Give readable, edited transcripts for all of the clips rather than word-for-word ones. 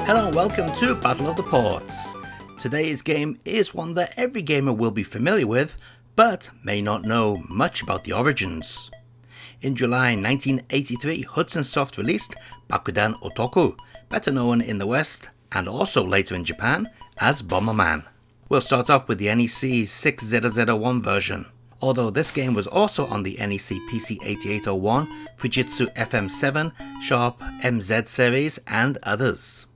Hello and welcome to Battle of the Ports. Today's game is one that every gamer will be familiar with, but may not know much about the origins. In July 1983, Hudson Soft released Bakudan Otoku, better known in the West and also later in Japan as Bomberman. We'll start off with the NEC 6001 version. Although this game was also on the NEC PC-6001, Fujitsu FM7, Sharp MZ series and others.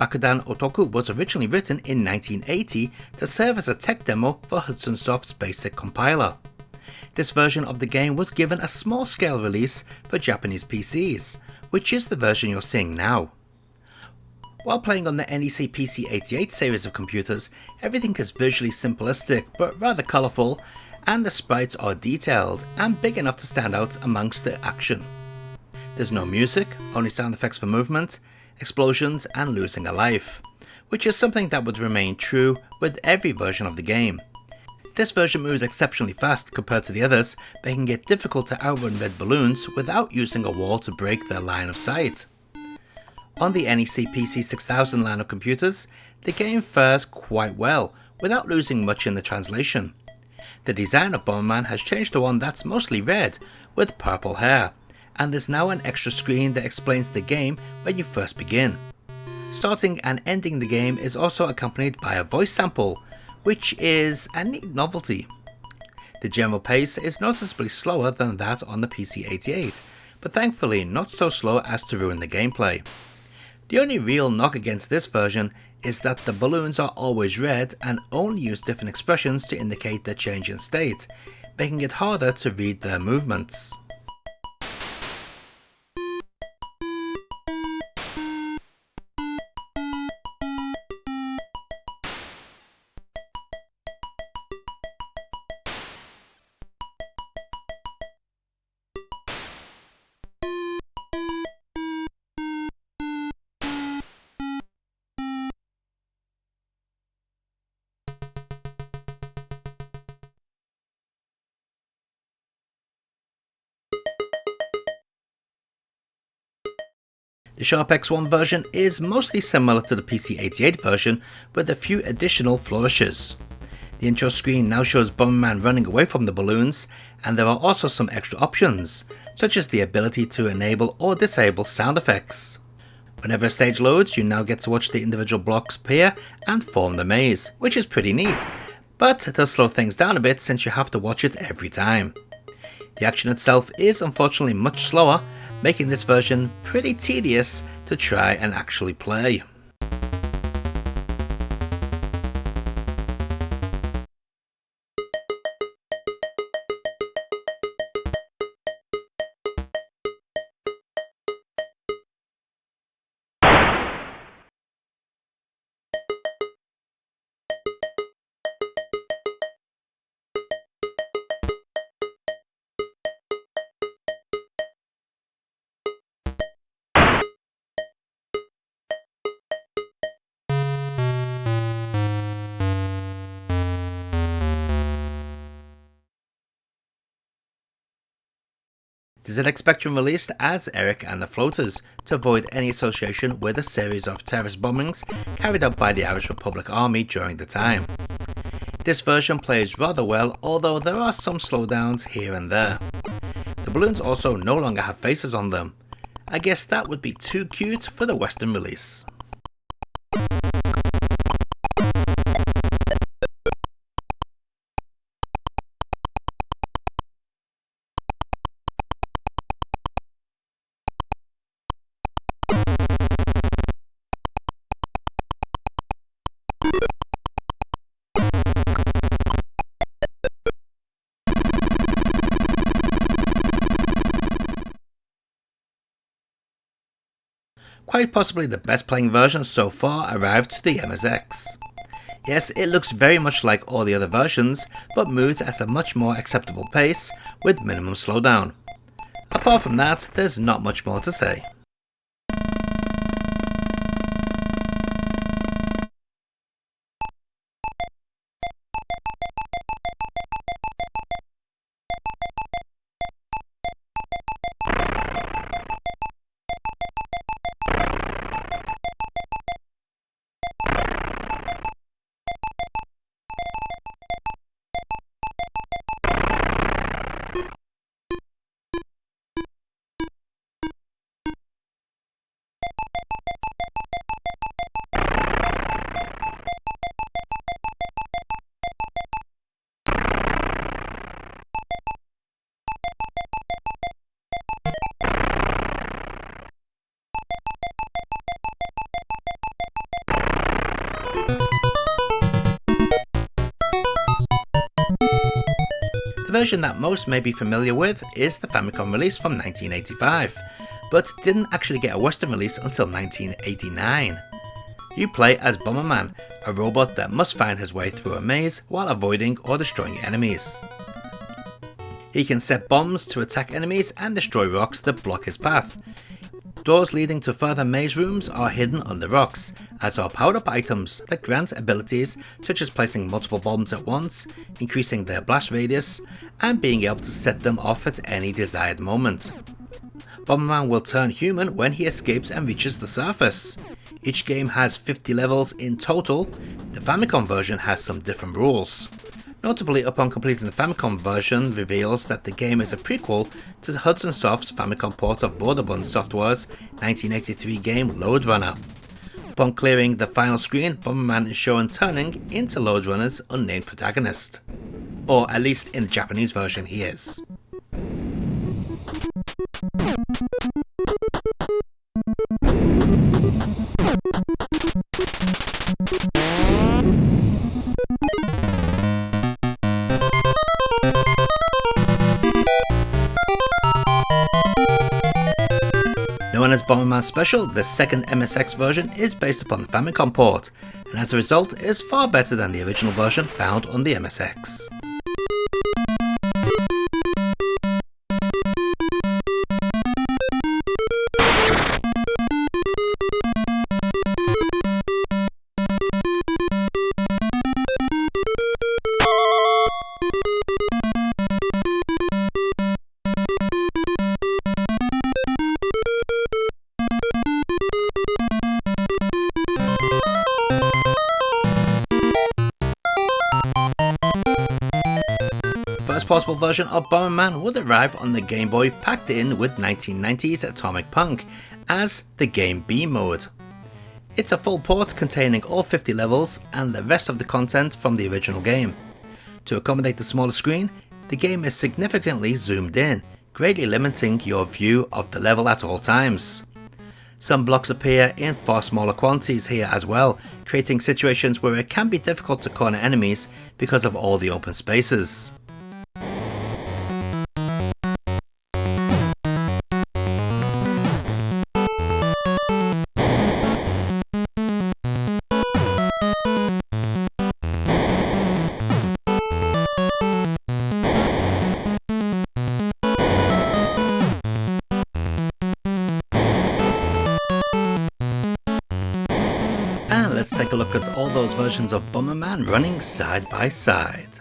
Bakudan Otoku was originally written in 1980 to serve as a tech demo for Hudson Soft's basic compiler. This version of the game was given a small-scale release for Japanese PCs, which is the version you're seeing now. While playing on the NEC PC-88 series of computers, everything is visually simplistic but rather colourful, and the sprites are detailed and big enough to stand out amongst the action. There's no music, only sound effects for movement, explosions and losing a life, which is something that would remain true with every version of the game. This version moves exceptionally fast compared to the others, making it difficult to outrun red balloons without using a wall to break their line of sight. On the NEC PC-6000 line of computers, the game fares quite well, without losing much in the translation. The design of Bomberman has changed to one that's mostly red, with purple hair, and there's now an extra screen that explains the game when you first begin. Starting and ending the game is also accompanied by a voice sample, which is a neat novelty. The general pace is noticeably slower than that on the PC-88, but thankfully not so slow as to ruin the gameplay. The only real knock against this version is that the balloons are always red and only use different expressions to indicate their change in state, making it harder to read their movements. The Sharp X1 version is mostly similar to the PC-88 version with a few additional flourishes. The intro screen now shows Bomberman running away from the balloons, and there are also some extra options, such as the ability to enable or disable sound effects. Whenever a stage loads, you now get to watch the individual blocks appear and form the maze, which is pretty neat, but it does slow things down a bit since you have to watch it every time. The action itself is unfortunately much slower, making this version pretty tedious to try and actually play. The ZX Spectrum released as Eric and the Floaters to avoid any association with a series of terrorist bombings carried out by the Irish Republic Army during the time. This version plays rather well, although there are some slowdowns here and there. The balloons also no longer have faces on them. I guess that would be too cute for the Western release. Quite possibly the best playing version so far arrived to the MSX. Yes, it looks very much like all the other versions, but moves at a much more acceptable pace with minimum slowdown. Apart from that, there's not much more to say. The version that most may be familiar with is the Famicom release from 1985, but didn't actually get a Western release until 1989. You play as Bomberman, a robot that must find his way through a maze while avoiding or destroying enemies. He can set bombs to attack enemies and destroy rocks that block his path. Doors leading to further maze rooms are hidden under rocks, as are powered up items that grant abilities such as placing multiple bombs at once, increasing their blast radius, and being able to set them off at any desired moment. Bomberman will turn human when he escapes and reaches the surface. Each game has 50 levels in total. The Famicom version has some different rules. Notably, upon completing the Famicom version reveals that the game is a prequel to Hudson Soft's Famicom port of Bomberman Software's 1983 game Lode Runner. Upon clearing the final screen, Bomberman is shown turning into Lode Runner's unnamed protagonist. Or at least in the Japanese version he is. Known as Bomberman Special, the second MSX version is based upon the Famicom port, and as a result is far better than the original version found on the MSX. The first portable version of Bomberman would arrive on the Game Boy packed in with 1990s atomic punk as the Game B mode. It's a full port containing all 50 levels and the rest of the content from the original game. To accommodate the smaller screen, the game is significantly zoomed in, greatly limiting your view of the level at all times. Some blocks appear in far smaller quantities here as well, creating situations where it can be difficult to corner enemies because of all the open spaces. And let's take a look at all those versions of Bomberman running side by side.